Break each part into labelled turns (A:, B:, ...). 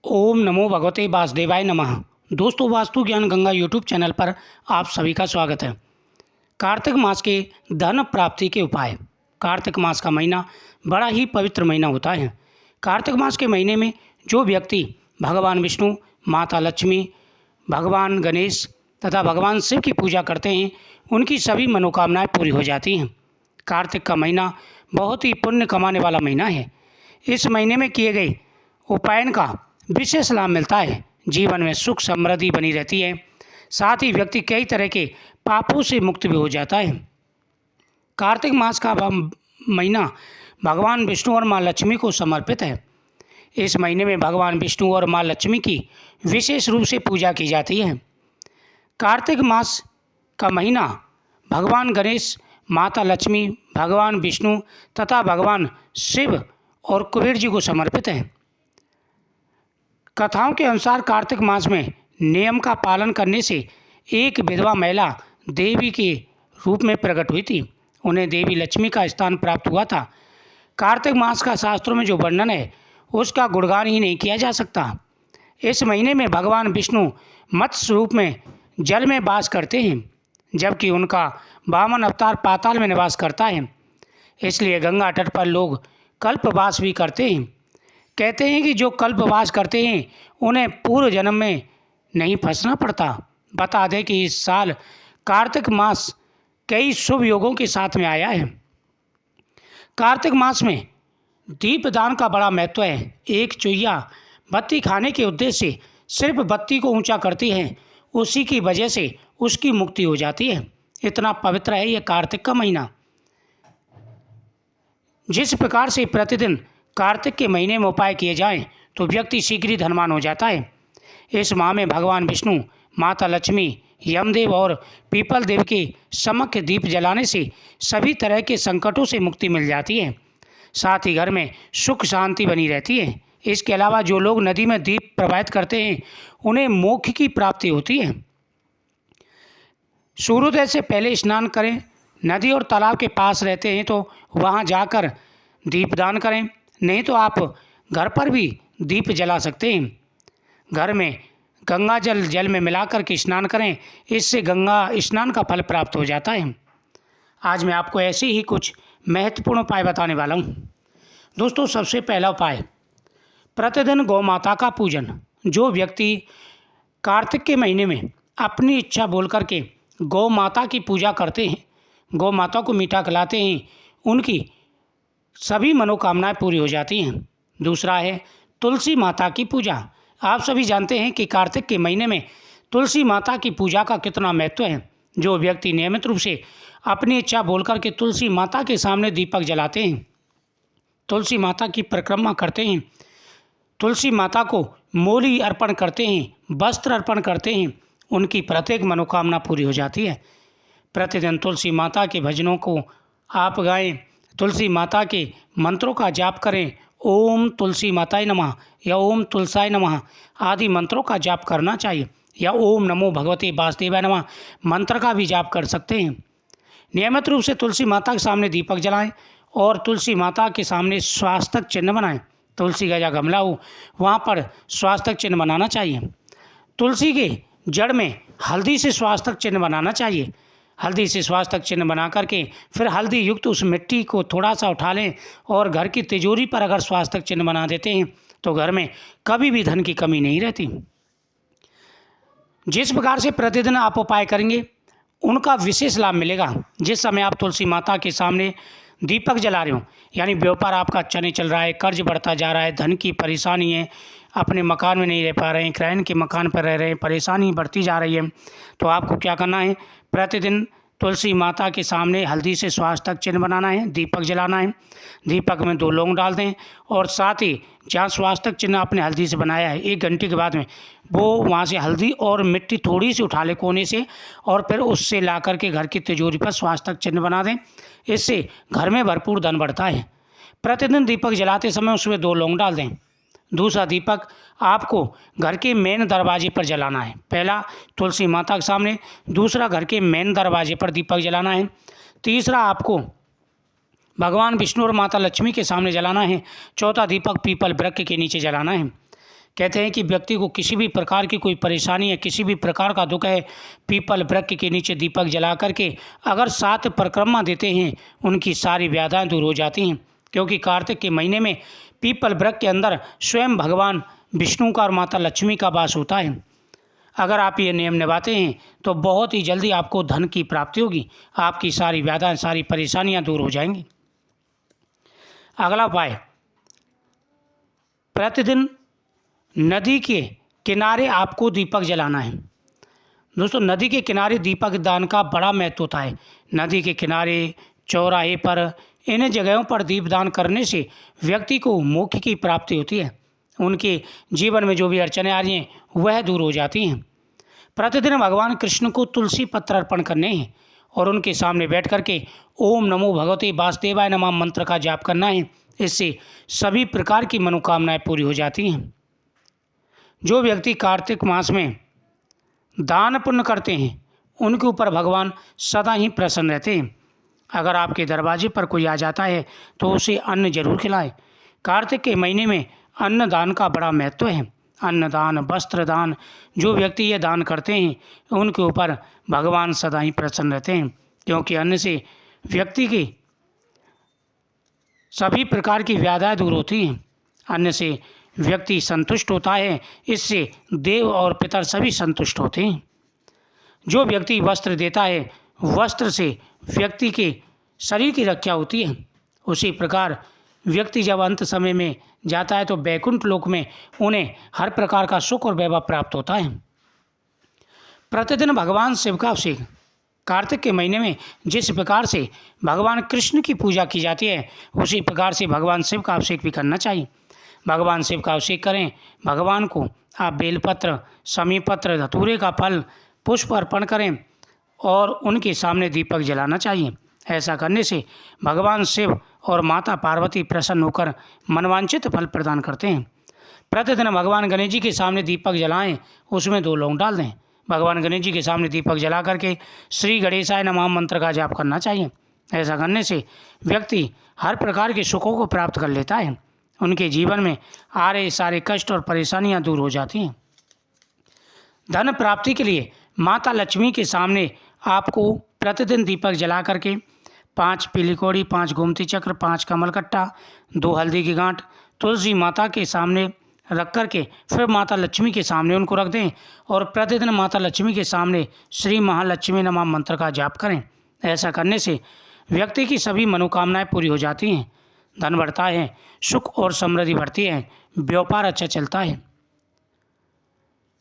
A: ओम नमो भगवते वासुदेवाय नमः। दोस्तों, वास्तु ज्ञान गंगा यूट्यूब चैनल पर आप सभी का स्वागत है। कार्तिक मास के धन प्राप्ति के उपाय। कार्तिक मास का महीना बड़ा ही पवित्र महीना होता है। कार्तिक मास के महीने में जो व्यक्ति भगवान विष्णु, माता लक्ष्मी, भगवान गणेश तथा भगवान शिव की पूजा करते हैं, उनकी सभी मनोकामनाएं पूरी हो जाती हैं। कार्तिक का महीना बहुत ही पुण्य कमाने वाला महीना है। इस महीने में किए गए उपायन का विशेष लाभ मिलता है। जीवन में सुख समृद्धि बनी रहती है। साथ ही व्यक्ति कई तरह के पापों से मुक्त भी हो जाता है। कार्तिक मास का महीना भगवान विष्णु और माँ लक्ष्मी को समर्पित है। इस महीने में भगवान विष्णु और माँ लक्ष्मी की विशेष रूप से पूजा की जाती है। कार्तिक मास का महीना भगवान गणेश, माता लक्ष्मी, भगवान विष्णु तथा भगवान शिव और कुबेर जी को समर्पित है। कथाओं के अनुसार कार्तिक मास में नियम का पालन करने से एक विधवा महिला देवी के रूप में प्रकट हुई थी। उन्हें देवी लक्ष्मी का स्थान प्राप्त हुआ था। कार्तिक मास का शास्त्रों में जो वर्णन है उसका गुणगान ही नहीं किया जा सकता। इस महीने में भगवान विष्णु मत्स्य रूप में जल में वास करते हैं, जबकि उनका वामन अवतार पाताल में निवास करता है। इसलिए गंगा तट पर लोग कल्पवास भी करते हैं। कहते हैं कि जो कल्पवास करते हैं उन्हें पूर्व जन्म में नहीं फंसना पड़ता। बता दें कि इस साल कार्तिक मास कई शुभ योगों के साथ में आया है। कार्तिक मास में दीपदान का बड़ा महत्व है। एक चुईया बत्ती खाने के उद्देश्य से सिर्फ बत्ती को ऊंचा करती है, उसी की वजह से उसकी मुक्ति हो जाती है। इतना पवित्र है यह कार्तिक का महीना। जिस प्रकार से प्रतिदिन कार्तिक के महीने में उपाय किए जाएं तो व्यक्ति शीघ्र ही धनवान हो जाता है। इस माह में भगवान विष्णु, माता लक्ष्मी, यमदेव और पीपल देव के समक्ष दीप जलाने से सभी तरह के संकटों से मुक्ति मिल जाती है। साथ ही घर में सुख शांति बनी रहती है। इसके अलावा जो लोग नदी में दीप प्रवाहित करते हैं उन्हें मोक्ष की प्राप्ति होती है। सूर्योदय से पहले स्नान करें। नदी और तालाब के पास रहते हैं तो वहां जाकर दीपदान करें, नहीं तो आप घर पर भी दीप जला सकते हैं। घर में गंगा जल में मिलाकर के स्नान करें, इससे गंगा स्नान का फल प्राप्त हो जाता है। आज मैं आपको ऐसे ही कुछ महत्वपूर्ण उपाय बताने वाला हूँ। दोस्तों, सबसे पहला उपाय, प्रतिदिन गौ माता का पूजन। जो व्यक्ति कार्तिक के महीने में अपनी इच्छा बोल करके गौ माता की पूजा करते हैं, गौ माता को मीठा खिलाते हैं, उनकी सभी मनोकामनाएं पूरी हो जाती हैं। दूसरा है तुलसी माता की पूजा। आप सभी जानते हैं कि कार्तिक के महीने में तुलसी माता की पूजा का कितना महत्व है। जो व्यक्ति नियमित रूप से अपनी इच्छा बोलकर के तुलसी माता के सामने दीपक जलाते हैं, तुलसी माता की परिक्रमा करते हैं, तुलसी माता को मोली अर्पण करते हैं, वस्त्र अर्पण करते हैं, उनकी प्रत्येक मनोकामना पूरी हो जाती है। प्रतिदिन तुलसी माता के भजनों को आप गाएं, तुलसी माता के मंत्रों का जाप करें। ओम तुलसी माताय नमः या ओम तुलसाय नमः आदि मंत्रों का जाप करना चाहिए, या ओम नमो भगवते वासुदेवाय नमः मंत्र का भी जाप कर सकते हैं। नियमित रूप से तुलसी माता के सामने दीपक जलाएं और तुलसी माता के सामने स्वास्तिक चिन्ह बनाएं। तुलसी का जहाँ गमला हो वहाँ पर स्वास्तिक चिन्ह बनाना चाहिए। तुलसी के जड़ में हल्दी से स्वास्तिक चिन्ह बनाना चाहिए। हल्दी से स्वास्तिक चिन्ह बना करके फिर हल्दी युक्त उस मिट्टी को थोड़ा सा उठा लें और घर की तिजोरी पर अगर स्वास्तिक चिन्ह बना देते हैं तो घर में कभी भी धन की कमी नहीं रहती। जिस प्रकार से प्रतिदिन आप उपाय करेंगे उनका विशेष लाभ मिलेगा। जिस समय आप तुलसी माता के सामने दीपक जला रहे हो, यानी व्यापार आपका अच्छा नहीं चल रहा है, कर्ज बढ़ता जा रहा है, धन की परेशानी है, अपने मकान में नहीं रह पा रहे हैं, किराए के मकान पर रह रहे हैं, परेशानी बढ़ती जा रही है, तो आपको क्या करना है, प्रतिदिन तुलसी माता के सामने हल्दी से स्वास्तिक चिन्ह बनाना है, दीपक जलाना है। दीपक में 2 लौंग डाल दें और साथ ही जहाँ स्वास्तिक चिन्ह आपने हल्दी से बनाया है 1 घंटे के बाद में वो वहाँ से हल्दी और मिट्टी थोड़ी सी उठा ले कोने से और फिर उससे ला करके घर की तिजोरी पर स्वास्तिक चिन्ह बना दें। इससे घर में भरपूर धन बढ़ता है। प्रतिदिन दीपक जलाते समय उसमें 2 लौंग डाल दें। दूसरा दीपक आपको घर के मेन दरवाजे पर जलाना है। पहला तुलसी माता के सामने, दूसरा घर के मेन दरवाजे पर दीपक जलाना है। तीसरा आपको भगवान विष्णु और माता लक्ष्मी के सामने जलाना है। चौथा दीपक पीपल वृक्ष के नीचे जलाना है। कहते हैं कि व्यक्ति को किसी भी प्रकार की कोई परेशानी है, किसी भी प्रकार का दुख है, पीपल वृक्ष के नीचे दीपक जला करके अगर 7 परिक्रमा देते हैं, उनकी सारी व्याधियाँ दूर हो जाती हैं। क्योंकि कार्तिक के महीने में पीपल वृक्ष के अंदर स्वयं भगवान विष्णु का और माता लक्ष्मी का वास होता है। अगर आप ये नियम निभाते हैं तो बहुत ही जल्दी आपको धन की प्राप्ति होगी, आपकी सारी व्याधियाँ, सारी परेशानियाँ दूर हो जाएंगी। अगला उपाय, प्रतिदिन नदी के किनारे आपको दीपक जलाना है। दोस्तों, नदी के किनारे दीपक दान का बड़ा महत्व होता है। नदी के किनारे, चौराहे पर, इन जगहों पर दीपदान करने से व्यक्ति को मोक्ष की प्राप्ति होती है। उनके जीवन में जो भी अड़चनें आ रही हैं वह दूर हो जाती हैं। प्रतिदिन भगवान कृष्ण को तुलसी पत्र अर्पण करने हैं और उनके सामने बैठ करके ओम नमो भगवते वासुदेवाय नमः मंत्र का जाप करना है। इससे सभी प्रकार की मनोकामनाएं पूरी हो जाती हैं। जो व्यक्ति कार्तिक मास में दान पुण्य करते हैं उनके ऊपर भगवान सदा ही प्रसन्न रहते हैं। अगर आपके दरवाजे पर कोई आ जाता है तो उसे अन्न जरूर खिलाएं। कार्तिक के महीने में अन्न दान का बड़ा महत्व है। अन्नदान, वस्त्र दान, जो व्यक्ति ये दान करते हैं उनके ऊपर भगवान सदा ही प्रसन्न रहते हैं। क्योंकि अन्न से व्यक्ति की सभी प्रकार की व्याधियाँ दूर होती हैं। अन्न से व्यक्ति संतुष्ट होता है, इससे देव और पितर सभी संतुष्ट होते हैं। जो व्यक्ति वस्त्र देता है, वस्त्र से व्यक्ति के शरीर की रक्षा होती है। उसी प्रकार व्यक्ति जब अंत समय में जाता है तो बैकुंठ लोक में उन्हें हर प्रकार का सुख और वैभव प्राप्त होता है। प्रतिदिन भगवान शिव का अभिषेक, कार्तिक के महीने में जिस प्रकार से भगवान कृष्ण की पूजा की जाती है उसी प्रकार से भगवान शिव का अभिषेक भी करना चाहिए। भगवान शिव का अभिषेक करें। भगवान को आप बेलपत्र, समीपत्र, धतूरे का फल, पुष्प अर्पण करें और उनके सामने दीपक जलाना चाहिए। ऐसा करने से भगवान शिव और माता पार्वती प्रसन्न होकर मनवांछित फल प्रदान करते हैं। प्रतिदिन भगवान गणेश जी के सामने दीपक जलाएं, उसमें 2 लौंग डाल दें। भगवान गणेश जी के सामने दीपक जला करके श्री गणेशाय नमः मंत्र का जाप करना चाहिए। ऐसा करने से व्यक्ति हर प्रकार के सुखों को प्राप्त कर लेता है। उनके जीवन में आ रहे सारे कष्ट और परेशानियां दूर हो जाती हैं। धन प्राप्ति के लिए माता लक्ष्मी के सामने आपको प्रतिदिन दीपक जला करके 5 पीली कौड़ी, 5 गोमती चक्र, 5 कमल कट्टा, 2 हल्दी की गांठ तुलसी माता के सामने रख करके फिर माता लक्ष्मी के सामने उनको रख दें और प्रतिदिन माता लक्ष्मी के सामने श्री महालक्ष्मी नमः मंत्र का जाप करें। ऐसा करने से व्यक्ति की सभी मनोकामनाएं पूरी हो जाती हैं। धन बढ़ता है, सुख और समृद्धि बढ़ती है, व्यापार अच्छा चलता है।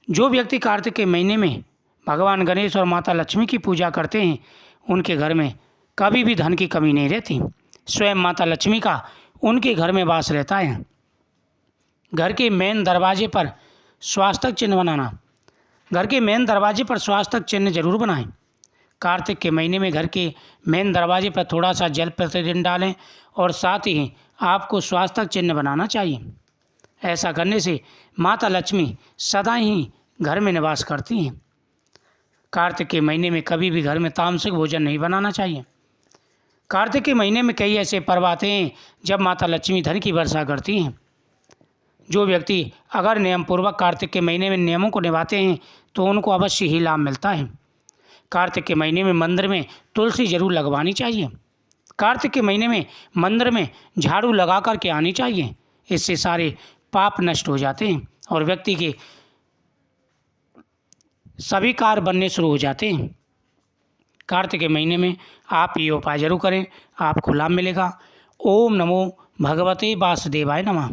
A: जो व्यक्ति कार्तिक के महीने में भगवान गणेश और माता लक्ष्मी की पूजा करते हैं उनके घर में कभी भी धन की कमी नहीं रहती। स्वयं माता लक्ष्मी का उनके घर में वास रहता है। घर के मेन दरवाजे पर स्वास्तिक चिन्ह बनाना, घर के मेन दरवाजे पर स्वास्तिक चिन्ह जरूर बनाएं। कार्तिक के महीने में घर के मेन दरवाजे पर थोड़ा सा जल प्रतिदिन डालें और साथ ही आपको स्वास्तिक चिन्ह बनाना चाहिए। ऐसा करने से माता लक्ष्मी सदा ही घर में निवास करती हैं। कार्तिक के महीने में कभी भी घर में तामसिक भोजन नहीं बनाना चाहिए। कार्तिक के महीने में कई ऐसे पर्व आते हैं जब माता लक्ष्मी धन की वर्षा करती हैं। जो व्यक्ति अगर नियम पूर्वक कार्तिक के महीने में नियमों को निभाते हैं तो उनको अवश्य ही लाभ मिलता है। कार्तिक के महीने में मंदिर में तुलसी जरूर लगवानी चाहिए। कार्तिक के महीने में मंदिर में झाड़ू लगा कर के आनी चाहिए। इससे सारे पाप नष्ट हो जाते हैं और व्यक्ति के सभी कार्य बनने शुरू हो जाते हैं। कार्तिक के महीने में आप ये उपाय जरूर करें, आपको लाभ मिलेगा। ओम नमो भगवते वासुदेवाय नमः।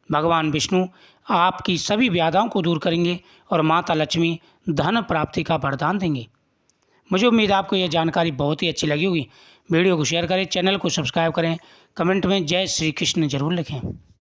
A: भगवान विष्णु आपकी सभी व्याधियों को दूर करेंगे और माता लक्ष्मी धन प्राप्ति का वरदान देंगे। मुझे उम्मीद है आपको यह जानकारी बहुत ही अच्छी लगी होगी। वीडियो को शेयर करें, चैनल को सब्सक्राइब करें, कमेंट में जय श्री कृष्ण जरूर लिखें।